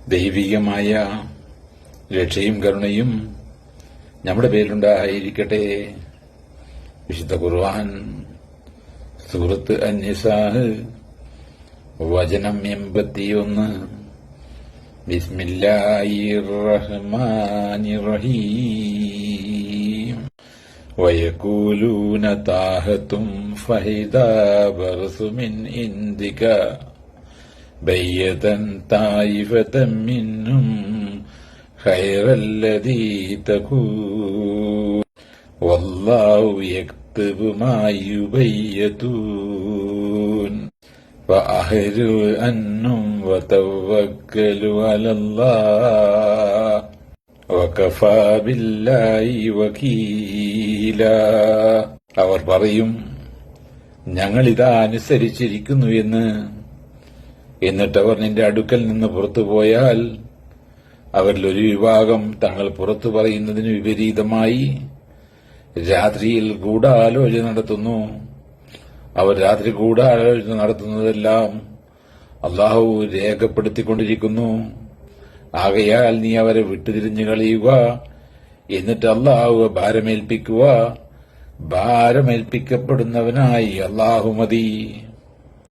ദൈവികമായ രക്ഷയും കരുണയും നമ്മുടെ പേരിലുണ്ടായിരിക്കട്ടെ. വിശുദ്ധ ഖുർആൻ സൂറത്ത് അൻ-നിസാ വചനം 81. ബിസ്മില്ലാഹിർ റഹ്മാനിർ റഹീം. വയഖൂലൂന താഹതും ഫഹിദാ ബർസു മിൻ ഇൻദിക ബയ്യതൻ തായിഫതൻ മിൻഹും ഖൈറല്ലദീ തഖൂൽ വല്ലാഹു യക്തുബു മാ യുബയ്യതൂൻ ഫഅഹ്രിർ അൻഹും വതവക്കലു അലല്ലാഹ് വകഫാ ബില്ലാഹി വകീലാ. അവർ പറയും, ഞങ്ങളിതാ അനുസരിച്ചിരിക്കുന്നു എന്ന്. എന്നിട്ടവർ നിന്റെ അടുക്കൽ നിന്ന് പുറത്തുപോയാൽ അവരിൽ ഒരു വിഭാഗം തങ്ങൾ പുറത്തു പറയുന്നതിന് വിപരീതമായി രാത്രിയിൽ ഗൂഢാലോചന നടത്തുന്നു. അവർ രാത്രി ഗൂഢാലോചന നടത്തുന്നതെല്ലാം അള്ളാഹു രേഖപ്പെടുത്തിക്കൊണ്ടിരിക്കുന്നു. ആകയാൽ നീ അവരെ വിട്ടുതിരിഞ്ഞു കളയുക. എന്നിട്ട് അള്ളാഹുവെ ഭാരമേൽപ്പിക്കുക. ഭാരമേൽപ്പിക്കപ്പെടുന്നവനായി അള്ളാഹു മതി.